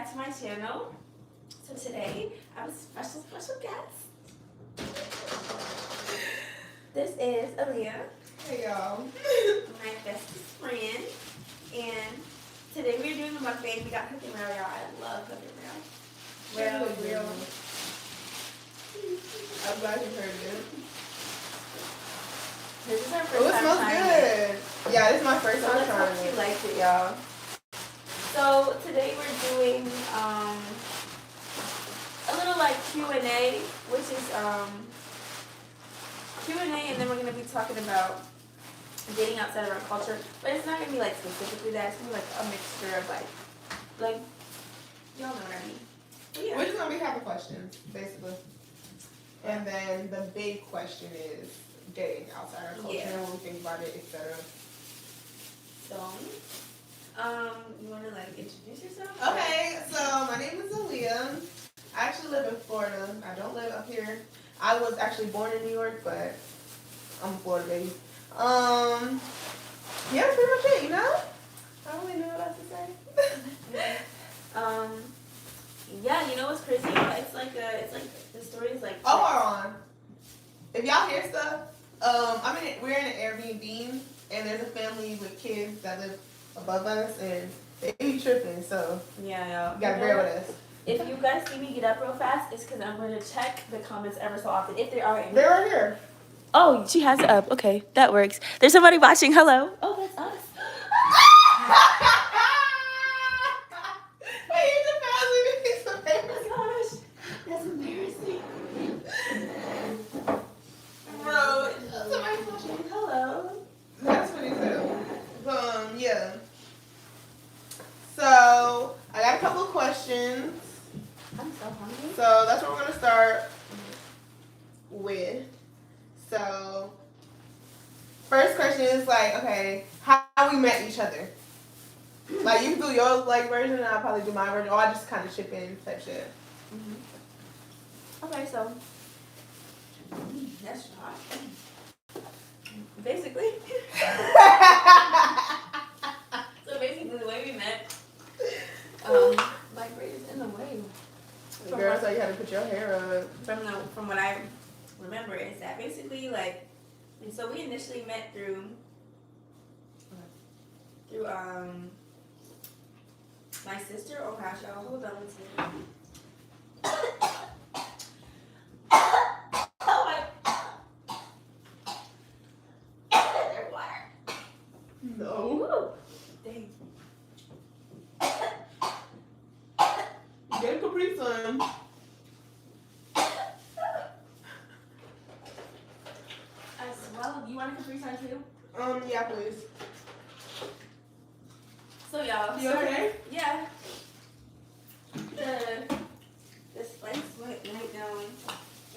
back to my channel. So today I have a special guest. This is Aaliyah. Hey y'all. My bestest friend. And today we're doing a mukbang. We got cooking rail, y'all. I love cooking rail. Real. I'm glad you heard it. This is our first Oh, it time smells trying good. Yeah, this is my first So time let's trying hope she it. likes it, y'all. So today we're doing a little like Q&A, which is Q&A, and then we're gonna be talking about dating outside of our culture. But it's not gonna be like specifically that. It's gonna be like a mixture of like y'all know what I mean. But yeah. We're just gonna be having questions, basically. And then the big question is dating outside our culture and what we think about it, etc. So, you wanna like introduce yourself? Okay, so my name is Aaliyah. I actually live in Florida. I don't live up here. I was actually born in New York, but I'm a Florida baby. Yeah, that's pretty much it, you know? I don't really know what else to say. Yeah, you know what's crazy? It's like the story is like. Oh, hold on. If y'all hear stuff, we're in an Airbnb, and there's a family with kids that live above us, and they be tripping, so yeah, you gotta bear with us. If you guys see me get up real fast, it's because I'm going to check the comments ever so often, if there are any. They're right here. Oh, she has it up. Okay, that works. There's somebody watching. Hello. Oh, that's us. Oh my gosh, that's embarrassing. Bro, somebody's watching. Hello. That's funny too. Yeah. So, I got a couple of questions. I'm so hungry. So, that's what we're going to start with. So, first question is like, okay, how we met each other? Like, you can do your like version, and I'll probably do my version, or I just kind of chip in type shit. Okay, so that's hot. Basically. So basically, the way we met, my braid is in the way. The girl said you had to put your hair up. From what I remember is that basically like, and so we initially met through my sister. Oh gosh, y'all, hold on one second. Oh my. There's water. No. Dang. Get a Capri Sun. Well, you want a Capri Sun too? Yeah, please. So y'all. You okay? Yeah. The spice went right down.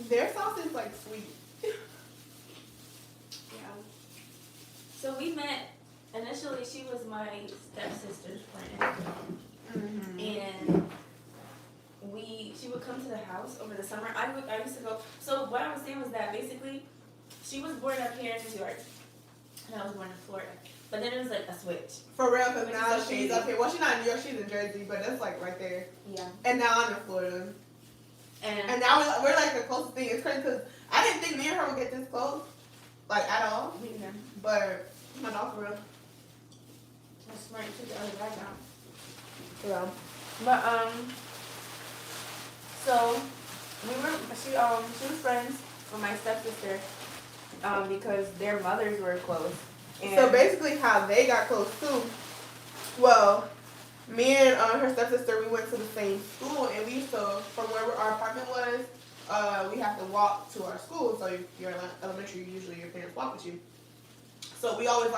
Their sauce is like sweet. Yeah. So we met. Initially, she was my stepsister's friend, and she would come to the house over the summer. I used to go. So what I was saying was that basically, she was born up here in New York, and I was born in Florida. But then it was like a switch. For real, because Which now is so she's crazy. up here. Well, she's not in New York, she's in Jersey, but that's like right there. Yeah. And now I'm in Florida. And now we're like the closest thing. It's crazy because I didn't think me and her would get this close, like at all. yeah. But my dog for real. That's smart. You took the other bag out. Yeah. But so she was friends with my stepsister, because their mothers were close. And So basically, how they got close too. Well, me and her stepsister, we went to the same school, and we used to, from where our apartment was, we have to walk to our school. So if you're in elementary, usually your parents walk with you. So we always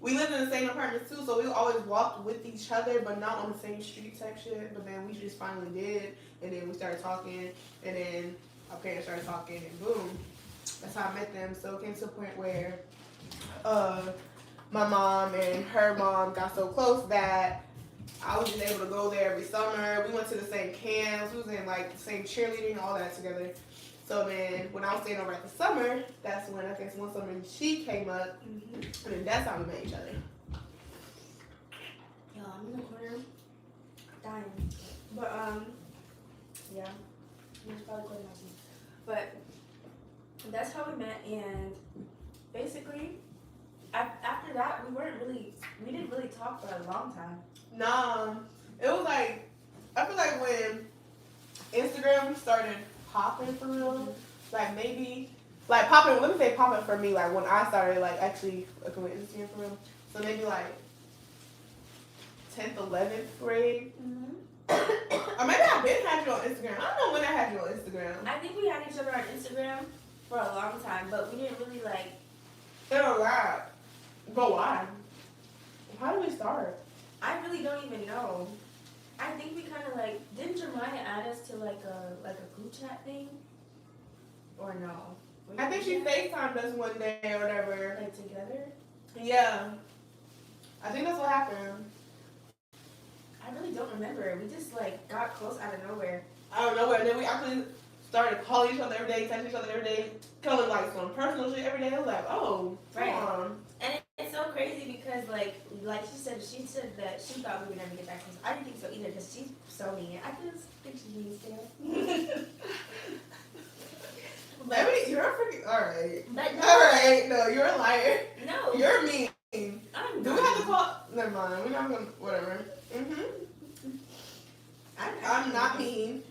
we lived in the same apartment too, so we always walked with each other, but not on the same street type shit. But then we just finally did, and then we started talking, and then our parents started talking, and boom, that's how I met them. So it came to a point where my mom and her mom got so close that I was just able to go there every summer. We went to the same camps. We was in like the same cheerleading, all that together. So then when I was staying over at the summer, that's when I guess one summer she came up, and then that's how we met each other. Yo, I'm in the corner dying. But yeah, it's probably quite nasty. But that's how we met, and basically, after that, we didn't really talk for a long time. Nah, it was like, I feel like when Instagram started popping for real, like maybe, like popping, let me say popping for me, like when I started like actually looking with Instagram for real. So maybe like 10th, 11th grade. Or maybe I've been had you on Instagram. I don't know when I had you on Instagram. I think we had each other on Instagram for a long time, but we didn't really like. It was a lot. But why? How did we start? I really don't even know. I think we kind of like, didn't Jeremiah add us to like a group chat thing? Or no? I think she FaceTimed us one day or whatever. Like together? Yeah. I think that's what happened. I really don't remember. We just like got close out of nowhere. I don't know, and then we actually started calling each other every day, texting each other every day, telling like some personal shit every day. I was like, oh, Right. come on. And it's so crazy because like she said that she thought we would never get that close. I didn't think so either because she's so mean. I just think she's mean still. Maybe you're a freaking alright. But no. Alright, no, you're a liar. No. You're mean. I'm Do we have to call? Never mind. We're not gonna. Whatever. I'm not mean.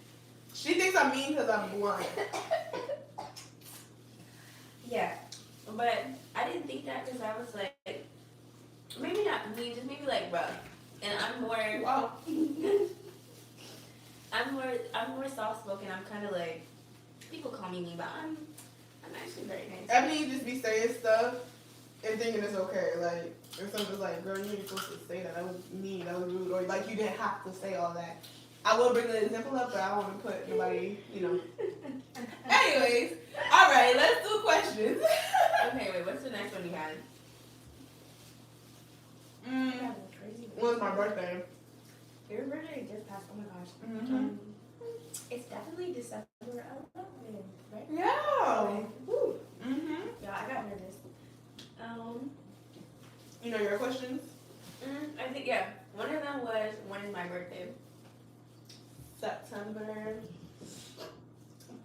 She thinks I'm mean because I'm blunt. Yeah, but I didn't think that because I was like, maybe not mean, just maybe like rough. And I'm more. Wow. I'm more soft spoken. I'm kind of like, people call me mean, but I'm actually very nice. Ebony just be saying stuff and thinking it's okay. Like, if something's like, girl, you ain't supposed to say that. That was mean. That was rude. Or like, you didn't have to say all that. I will bring the example up, but I don't want to put nobody, Anyways, all right, let's do questions. Okay, wait. What's the next one you had? Crazy. When was my birthday? Your birthday just passed. Oh my gosh. Mm-hmm. It's definitely December 11th, right? Yeah. Okay. Woo. Mm-hmm. Yeah, I got nervous. You know your questions? I think, yeah. One of them was, when is my birthday? September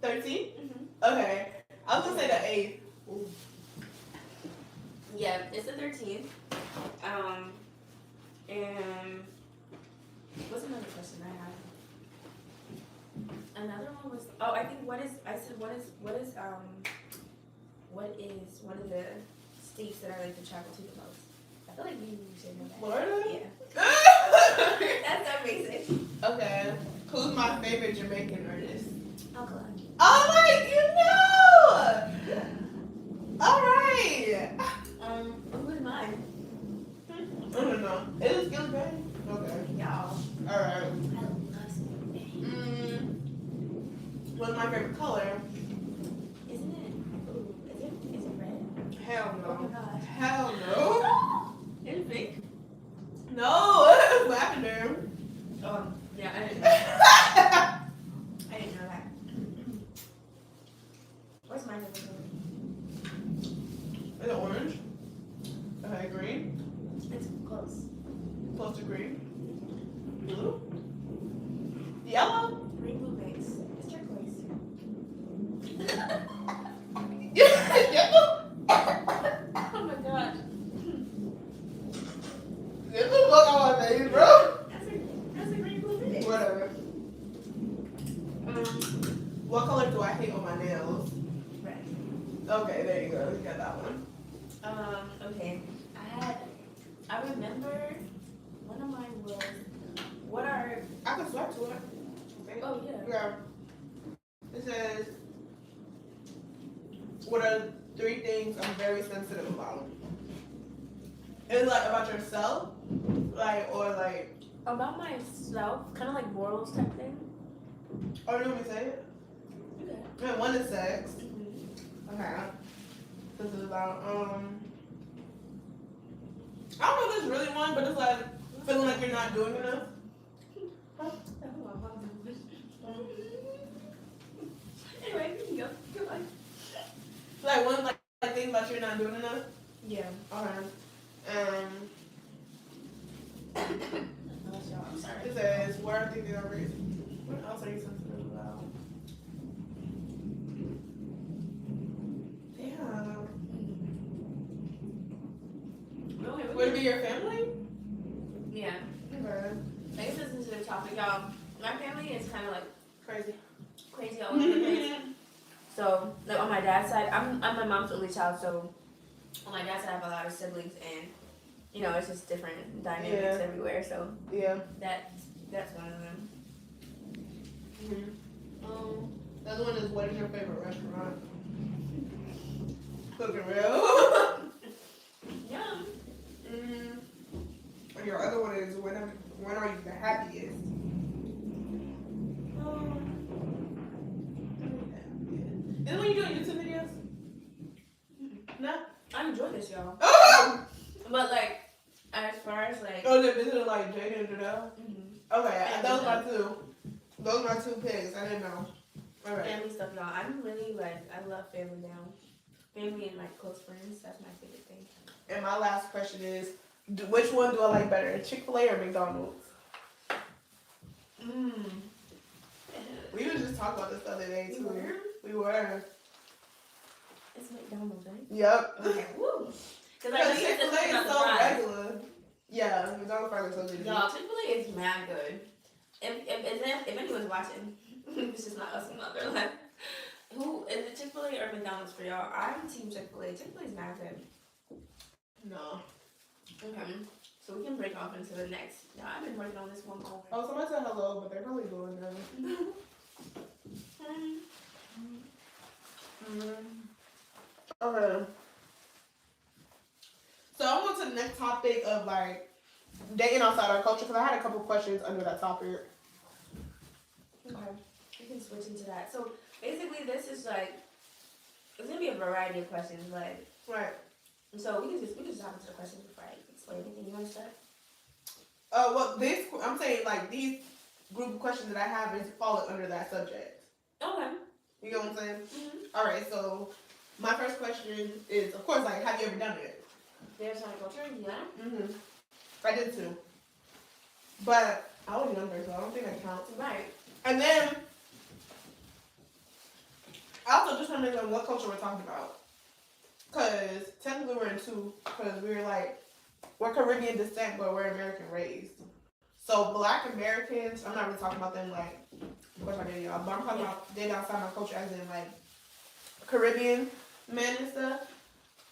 13th? Mm-hmm. Okay. I was gonna say the 8th. Yeah, it's the 13th. And what's another question I had? Another one was, I think what is one of the states that I like to travel to the most? I feel like you should know that. Florida? Yeah. That's amazing. Okay. Who's my favorite Jamaican artist? Uncle. Oh, like, you know! Alright. Who is mine? I don't know. Is it Skilly Bay? Okay. Y'all. Alright. I love Skilly. What's my favorite color? Isn't it? Ooh, is it red? Hell no. Oh my gosh. Hell no. Is it pink? No, it's lavender. Yeah, I didn't know that. I didn't know that. What's my favorite color? Is it orange? Okay, green. It's close. Close to green. Blue. Yellow. Green blue base. It's turquoise. Yellow. Oh my god. Get the fuck out of my face, bro. That's a green blue base. Whatever. What color do I hate on my nails? Red. Okay, there you go. You got that one. Okay. I remember one of mine was, what are, I can sweat to it. oh yeah. Yeah. It says, what are 3 things I'm very sensitive about? Is it like about yourself? Like, or like, About myself, kind of like morals type thing. oh, you want me to say it? Okay. And one is sex. Okay. This is about, I don't know if there's really one, but it's like feeling like you're not doing enough. Anyway, you can go. Go on. Like one like thing about you're not doing enough. Yeah. Okay. I'm sorry. It says, what are things that are raising? What else are you sensitive about? Damn. Okay, Would it be your family? Yeah. Okay. I guess it's a sensitive topic, y'all. My family is kind of like Crazy. all over the place. So, like on my dad's side, I'm my mom's only child, so on my dad's side I have a lot of siblings, and you know it's just different dynamics everywhere. So Yeah. that's one of them. The other one is, what is your favorite restaurant? Cooking real. Yeah. And your other one is, when are you the happiest? Is it when you doing YouTube videos? No. I enjoy this, y'all. Oh! But like, as far as like, Oh, they're visiting like Jaden and Janelle? Okay, And those are Janelle. my two. Those are my two picks. I didn't know. Alright. Family stuff, y'all. I'm really like, I love family now. Family and like close friends. That's my favorite thing. And my last question is, which one do I like better, Chick-fil-A or McDonald's? We were just talking about this the other day too. We were. It's McDonald's, right? Yep. Okay. Woo. Because I Because know you said Chick-fil-A something about is the so fries. regular. Yeah, McDonald's fries are so good. Y'all, Chick-fil-A is mad good. If anyone's watching, it's just not us and other like, who is it, Chick-fil-A or McDonald's for y'all? I'm team Chick-fil-A. Chick-fil-A is mad good. No. Okay. So we can break off into the next. Yeah, I've been working on this one more. Oh, somebody said hello, but they're probably going now. Okay. So I'm going to the next topic of like dating outside our culture, because I had a couple questions under that topic. Okay. We can switch into that. So basically, this is like, it's gonna be a variety of questions, like. Right. So we can just hop into the questions before I explain anything. You want to start? Well, I'm saying like these group of questions that I have is falling under that subject. Okay. You know what I'm saying? Mm-hmm. All right. So my first question is, of course, like, have you ever done it? There's my culture, yeah. I did too, but I was younger, so I don't think that counts. Right. And then I also just want to know what culture we're talking about. Because technically we're in two, because we're Caribbean descent, but we're American raised. So Black Americans, I'm not really talking about them like, of course I did y'all, but I'm talking about dating outside my culture as in like Caribbean men and stuff.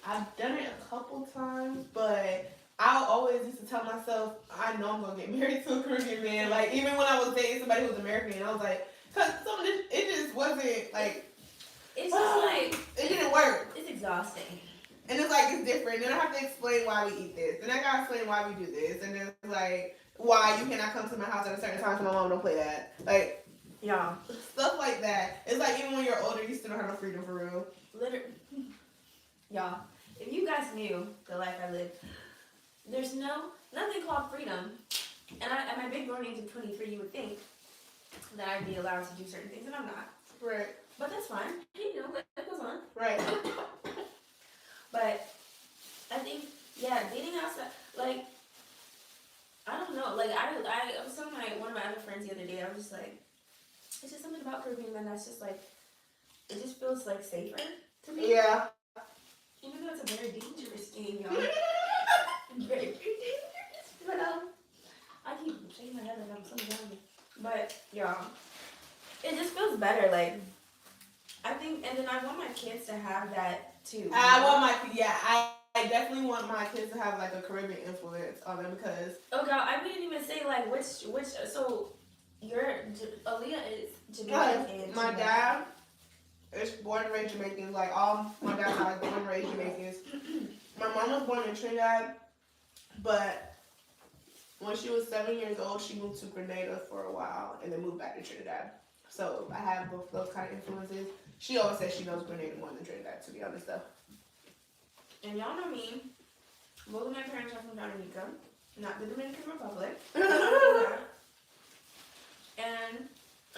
I've done it a couple times, but I always used to tell myself, I know I'm going to get married to a Caribbean man. Like, even when I was dating somebody who was American, I was like, because it just wasn't like, it's just like, it didn't work. It's exhausting. And it's like, it's different. Then I have to explain why we eat this. Then I got to explain why we do this. And then it's like, why you cannot come to my house at a certain time because my mom don't play that. Like, Yeah. stuff like that. It's like, even when you're older, you still don't have no freedom for real. Literally. Y'all, if you guys knew the life I live, there's nothing called freedom. And at my big grown age of 23, you would think that I'd be allowed to do certain things, and I'm not. Right. But that's fine. You know, that goes on. Right. But I think, yeah, dating outside, like, I don't know. Like, I was telling one of my other friends the other day, I was just like, it's just something about Caribbean men that's just like, it just feels like safer to me. Yeah. Even though it's a very dangerous game, y'all. Very dangerous. But I keep shaking my head like I'm so young. But y'all, it just feels better. Like, I think, and then I want my kids to have that too. I definitely want my kids to have like a Caribbean influence on them because. Oh God, I wouldn't even say like which. So Aaliyah is Jamaican. And my dad is born and raised Jamaican. Like all my dad's side born and raised Jamaicans. My mom was born in Trinidad, but when she was 7 years old, she moved to Grenada for a while and then moved back to Trinidad. So I have both those kind of influences. She always says she knows Grenada more than Trinidad, to be honest though. And y'all know me. Both of my parents are from Dominica, not the Dominican Republic. And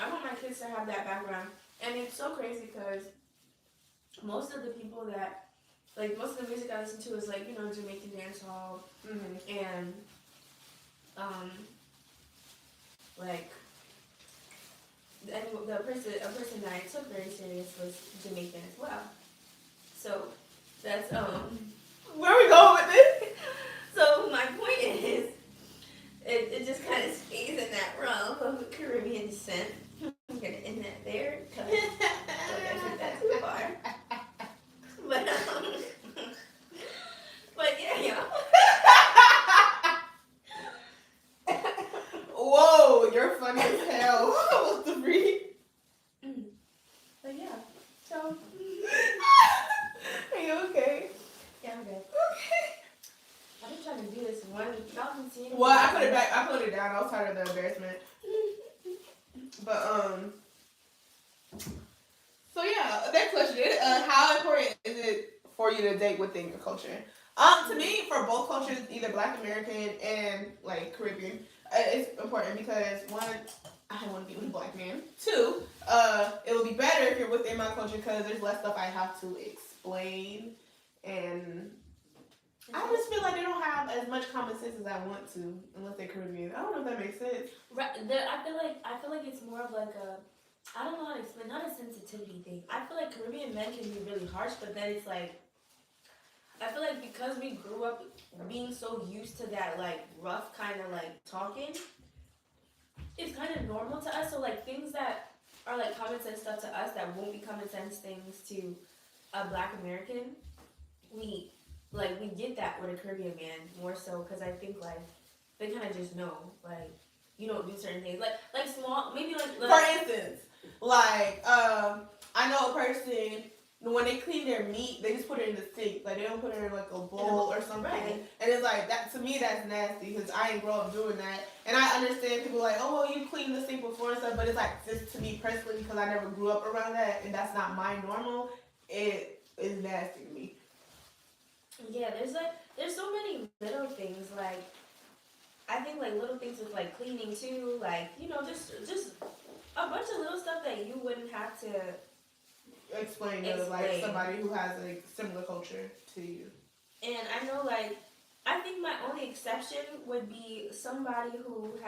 I want my kids to have that background. And it's so crazy because most of the people that, like, most of the music I listen to is like, you know, Jamaican dancehall and like and a person that I took very serious was Jamaican as well. So that's Where we going with this? So my point is, it just kind of stays in that realm of Caribbean descent. I'm gonna end that there because I took that too far. But but yeah. Whoa, you're funny as hell. What the freak? But yeah. So. Are you okay? Yeah, I'm good. Okay. I've been trying to do this one. Y'all been seeing. Well, I put it back. I put it down. I was tired of the embarrassment. But So yeah, next question. How important is it for you to date within your culture? To me, for both cultures, either Black American and like Caribbean, it's important because one, I want to be with a Black man. Two, it will be better if you're within my culture because there's less stuff I have to explain, and I just feel like they don't have as much common sense as I want to, unless they're Caribbean. I don't know if that makes sense. Right. I feel like it's more of like a. I don't know how to explain. Not a sensitivity thing. I feel like Caribbean men can be really harsh, but then it's like. I feel like because we grew up being so used to that like rough kind of like talking, it's kind of normal to us. So like things that are like common sense stuff to us that won't be common sense things to a Black American, we get that with a Caribbean man more so because I think like they kind of just know like you don't do certain things like small maybe like For instance, like I know a person when they clean their meat, they just put it in the sink. Like they don't put it in like a bowl or something. Right. And it's like that to me that's nasty because I ain't grow up doing that. And I understand people like, oh well, you clean the sink before and stuff, but it's like just to me personally because I never grew up around that and that's not my normal. It is nasty to me. Yeah, there's so many little things like I think like little things with like cleaning too, like just a bunch of little stuff that you wouldn't have to explain to like somebody who has a similar culture to you. And I know like I think my only exception would be somebody who's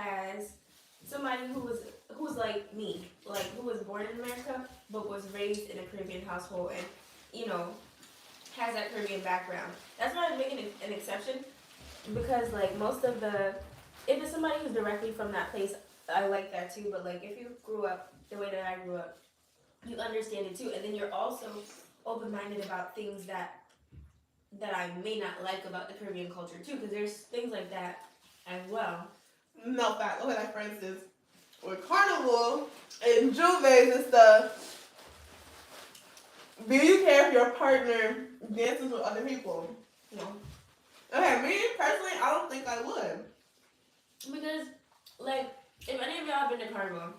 like me, like who was born in America but was raised in a Caribbean household and has that Caribbean background. That's why I'm making an exception because like most of if it's somebody who's directly from that place, I like that too. But like if you grew up the way that I grew up, you understand it too, and then you're also open-minded about things that I may not like about the Caribbean culture too, because there's things like that as well. No fact. Look at that, for instance, with Carnival and Juves and stuff. Do you care if your partner dances with other people? No. Okay, me personally, I don't think I would. Because, like, if any of y'all have been to Carnival,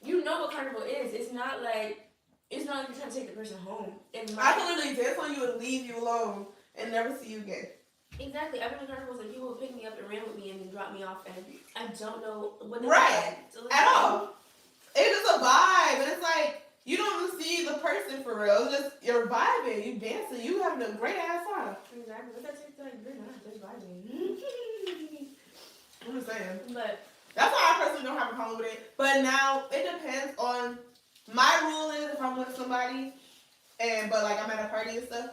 you know what Carnival is. It's not like you're trying to take the person home. I can literally dance on you and leave you alone and never see you again. Exactly. I've been to Carnivals and people would pick me up and ran with me and then drop me off, and I don't know what they're at all. It's just a vibe, and it's like you don't even see the person for real. It's just you're vibing, you dancing, you having a great ass time. Exactly. But that's like you're not just vibing. I'm just saying. But that's why I personally don't have a problem with it. But now it depends on my rule is if I'm with somebody but like I'm at a party and stuff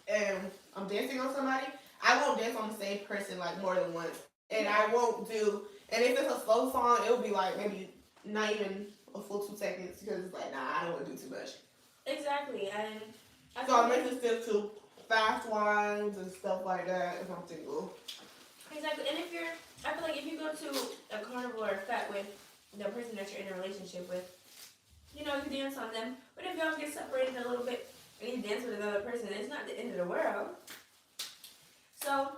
and I'm dancing on somebody, I won't dance on the same person like more than once. And I won't and if it's a slow song, it'll be like maybe not even a full 2 seconds because it's like, nah, I don't want to do too much. Exactly. And so I make it stick to fast lines and stuff like that if I'm single. Exactly. And I feel like if you go to a carnival or a fete with the person that you're in a relationship with, you dance on them. But if y'all get separated a little bit and you dance with another person, it's not the end of the world. So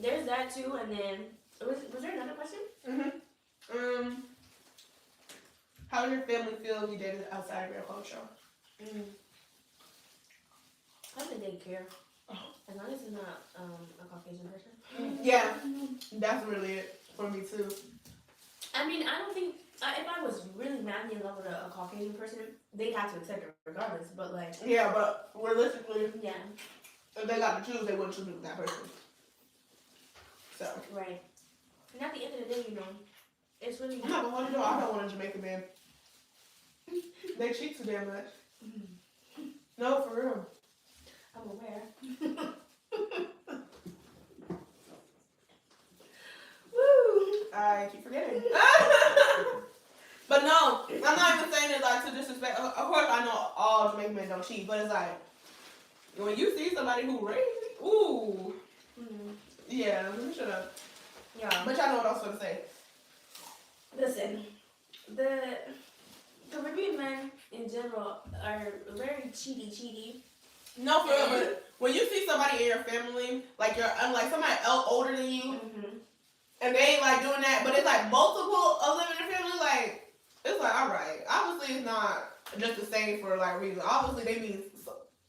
there's that too. And then was there another question? Mm-hmm. How does your family feel if you dated outside of your culture? I think they care. As long as it's not a Caucasian person. Yeah, that's really it for me too. I mean, I don't think if I was really madly in love with a Caucasian person, they'd have to accept it regardless. But like, yeah, but realistically, yeah, if they got to choose, they wouldn't choose that person. So right. And at the end of the day, It's really. I'm not gonna hold you though. I don't want a Jamaican man. They cheat too damn much. No, for real. I'm aware. Woo! I keep forgetting. But no, I'm not even saying it like to disrespect. Of course, I know all Jamaican men don't cheat, but it's like when you see somebody who raised, ooh, yeah, let me shut up. Yeah. But y'all know what I was going to say. Listen, the Caribbean men in general are very cheaty. No, for real, but when you see somebody in your family, like you're like somebody else older than you, and they ain't like doing that, but it's like multiple of them in your family, like it's like all right. Obviously, it's not just the same for like reasons. Obviously, they mean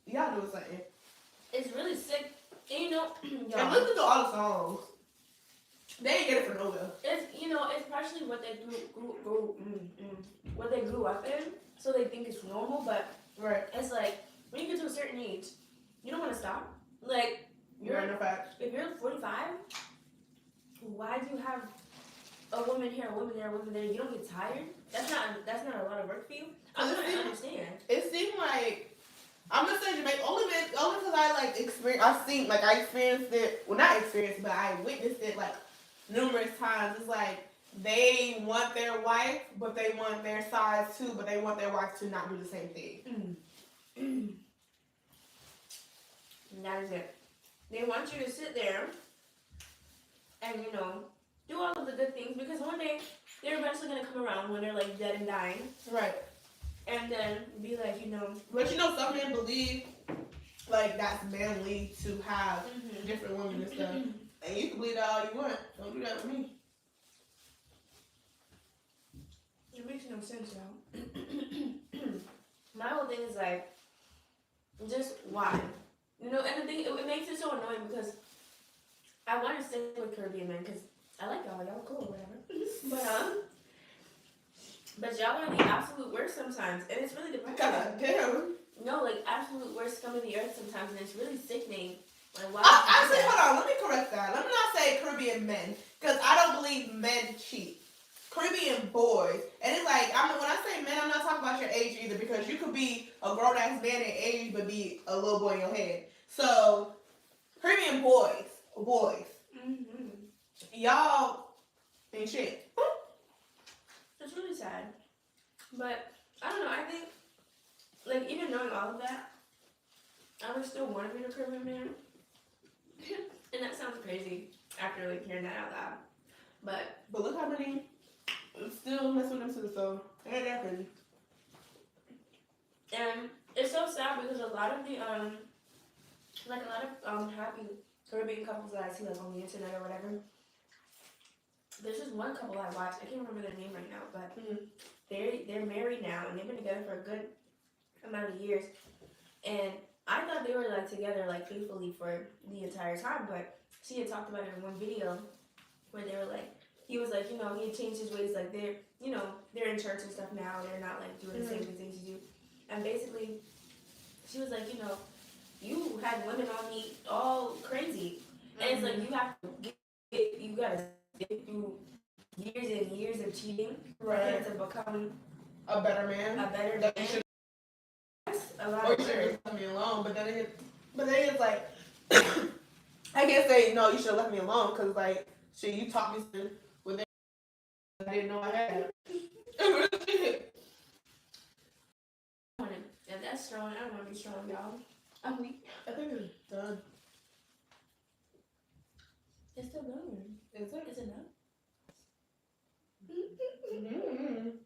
y'all doing something. It's really sick, and you know, and listen to all the songs. They ain't get it from nowhere. It's it's partially what they grew up in, so they think it's normal. But right, it's like when you get to a certain age, you don't want to stop. Like you're no fact. If you're 45, why do you have a woman here, a woman there, a woman there? You don't get tired. That's not a lot of work for you. I don't understand. It seemed like I'm gonna say Jamaica only because I experienced it. Well, not experienced, but I witnessed it like numerous times. It's like they want their wife, but they want their size too, but they want their wife to not do the same thing. That is it. They want you to sit there and do all of the good things because one day they're eventually gonna come around when they're like dead and dying. Right. And then be like, But some men believe like that's manly to have different women and stuff. And you can believe that all you want. Don't do that with me. It makes no sense, y'all. My whole thing is like, just why? And the thing, it makes it so annoying because I want to stick with Caribbean men because I like y'all. Y'all cool or whatever. But y'all are the absolute worst sometimes. And it's really depressing. God damn. No, like absolute worst scum of the earth sometimes. And it's really sickening. Like, why? Actually, hold on. Let me correct that. Let me not say Caribbean men because I don't believe men cheat. Caribbean boys. And it's like, when I say men, I'm not talking about your age either because you could be a grown-ass man in age but be a little boy in your head. So, Caribbean boys. Y'all ain't shit. It's really sad. But, I don't know, I think, like, even knowing all of that, I would still want to be a Caribbean man. And that sounds crazy after, like, hearing that out loud. But look how many still mess with them to the soul. Ain't that crazy? And it's so sad because a lot of the, happy Caribbean couples that I see, like, on the internet or whatever, there's just one couple I watched. I can't remember their name right now, but they're married now and they've been together for a good amount of years. And I thought they were like together like faithfully for the entire time, but she had talked about it in one video where they were like, he was like, he had changed his ways, like they're in church and stuff now. They're not like doing the same things you do. And basically, she was like, you had women on me all crazy, and it's like you gotta get through years and years of cheating, right, to become a better man. That's a lot or of you should work. just left me alone, but then it's like, I can't say no. You should have left me alone because like, shit, you taught me something with it I didn't know I had. Yeah, that's strong. I don't want to be strong, y'all. I'm weak. I think it's done. It's still going. Is it? Is it not?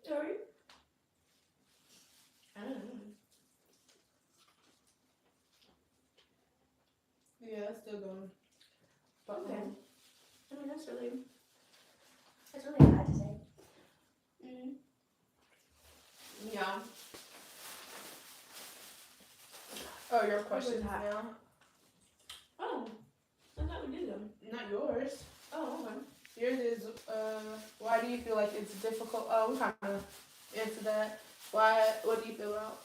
Sorry. I don't know. Yeah, it's still going. But Okay. I mean, that's really bad to say. Yeah. Oh, your questions hot. now. Oh, I thought we did them. Not yours. Oh, okay. Yours is, why do you feel like it's difficult? Oh, we kind of answered that. What do you feel about?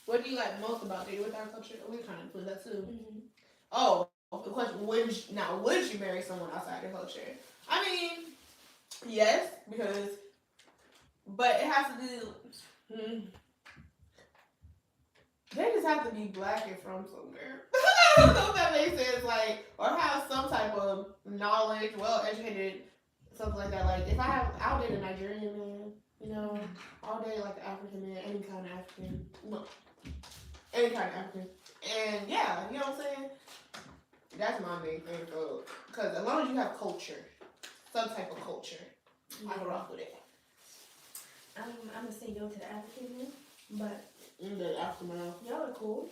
What do you like most about dating with our culture? We kind of put that too. Oh, the question, would you marry someone outside your culture? I mean, Yes, because, but it has to be. They just have to be black and from somewhere. I don't know if that makes sense. Like, or have some type of knowledge, well educated, something like that. Like, if I'll date a Nigerian man, you know, I'll date like an African man, any kind of African, no, any kind of African, and yeah, you know what I'm saying. That's my main thing. So, because as long as you have culture, some type of culture, I can rock with it. I'm gonna say no to the African men, but The African man. y'all are cool.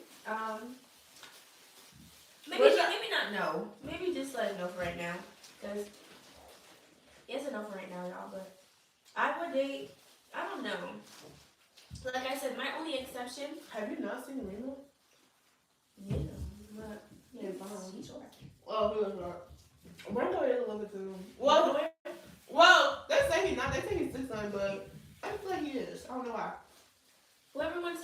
Maybe not no. Maybe just let it know for right now, cause it's enough for right now, y'all. But I would date. I don't know. Like I said, my only exception. Have you not seen Remo? Yeah, but Yeah, fine. he's short. Oh, he was right. Brando is a little bit too. Well, they say he's not. They say he's 6'9", but I feel like he is. I don't know why. Whoever went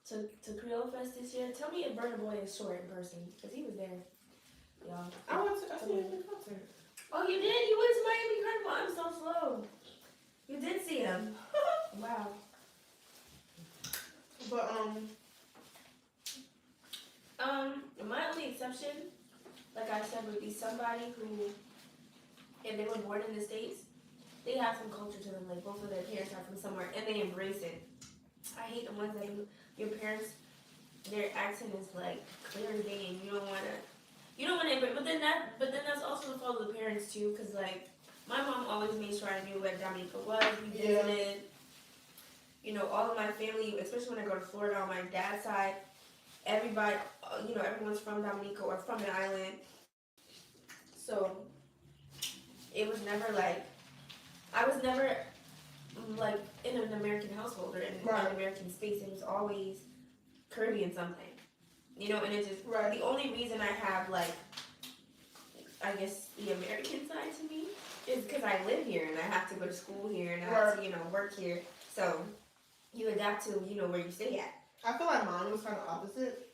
to Creole Fest this year, tell me if Burna Boy is short in person, cause he was there, y'all. I seen him in concert. Oh, you did? You went to Miami Carnival? I'm so slow. You did see him. Wow. But my only exception, like I said, would be somebody who, if they were born in the States, they have some culture to them. Like both of their parents are from somewhere, and they embrace it. I hate the ones that your parents, their accent is like clear as day, and you don't want to embrace. But then that's also the fault of the parents too, because like my mom always made sure I knew where Dominica was. We visited. You know, all of my family, especially when I go to Florida on my dad's side, everybody, everyone's from Dominica or from an island. So it was never like, I was never like in an American household or in an American space. It was always Caribbean something. You know, and it's just, the only reason I have like, I guess the American side to me is because I live here and I have to go to school here and I have to, work here. So you adapt to, where you stay at. I feel like mine was kind of opposite.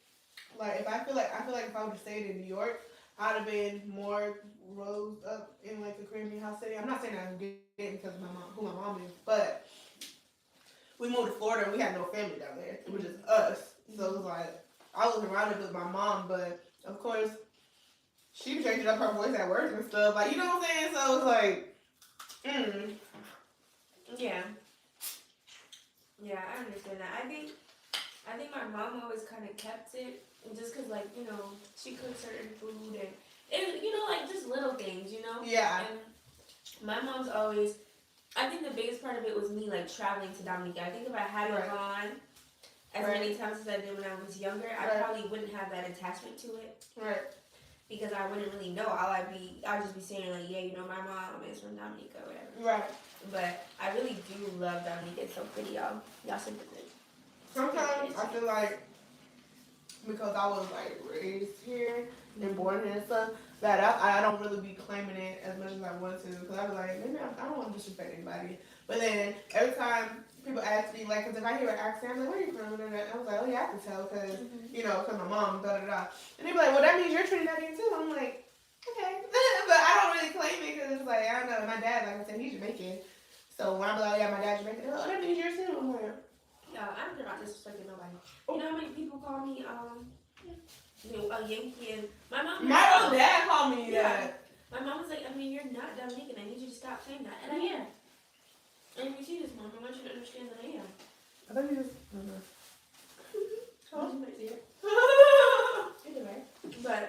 Like I feel like if I would have stayed in New York, I'd have been more rose up in like a Caribbean house city. I'm not saying I did because of who my mom is, but we moved to Florida and we had no family down there. It was just us. So it was like I was surrounded with my mom, but of course she changed up her voice at work and stuff. Like, you know what I'm saying? So it was like, Yeah. Yeah, I understand that. I think my mom always kind of kept it, just because, like, she cooked certain food and, like, just little things, Yeah. And my mom's always, I think the biggest part of it was me, like, traveling to Dominica. I think if I hadn't gone as many times as I did when I was younger, I probably wouldn't have that attachment to it. Right. Because I wouldn't really know. I'd just be saying, like, yeah, my mom is from Dominica or whatever. Right. But I really do love Dominica. It's so pretty, y'all. Y'all should visit. Sometimes I feel like because I was like raised here and born here and stuff, that I don't really be claiming it as much as I want to. Because I was like, maybe I don't want to disrespect anybody. But then every time people ask me, like, because if I hear an accent, I'm like, where are you from? And I was like, oh yeah, I can tell because, because my mom, da-da-da. And they be like, well, that means you're Trinidadian too. I'm like, okay. But I don't really claim it because it's like, I don't know. My dad, like I said, he's Jamaican. So when I'm like, oh yeah, my dad's Jamaican, oh, that means yours too. I'm like, no, I'm not disrespecting nobody. You know how many people call me, a Yankee and my mom. My own dad called me that. My mom was like, I mean, you're not Dominican. I need you to stop saying that. And I am. And you see this, Mom. I want you to understand that I am. I thought you just. Anyway, but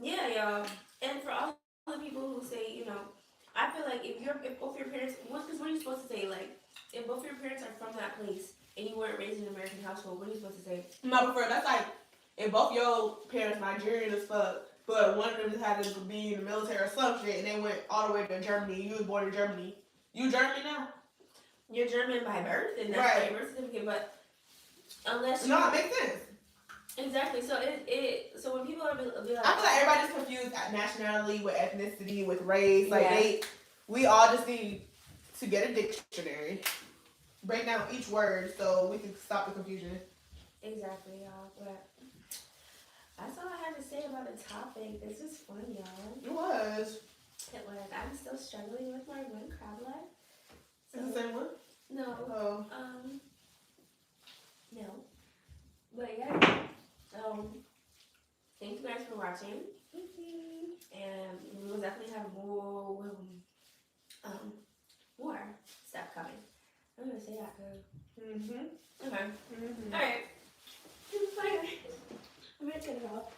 yeah, y'all. And for all the people who say, I feel like if both your parents, what are you supposed to say? Like, if both your parents are from that place and you weren't raised in an American household, what are you supposed to say? No, but that's like if both your parents Nigerian as fuck, but one of them just had to be in the military or some shit, and they went all the way to Germany. You was born in Germany. You German now? You're German by birth, and that's your birth certificate. But unless no, it makes sense. Exactly. So so when people are like, I feel like everybody's confused at nationality with ethnicity with race. Like we all just need to get a dictionary, break down each word so we can stop the confusion. Exactly, y'all. But that's all I have to say about the topic. This is fun, y'all. It was. It was. I'm still struggling with my one crab leg. It's the same one? No. Oh. No. But yeah. Thank you guys for watching. And we will definitely have more stuff coming. I'm gonna say that because. Okay. Alright. Bye. I'm gonna turn it off.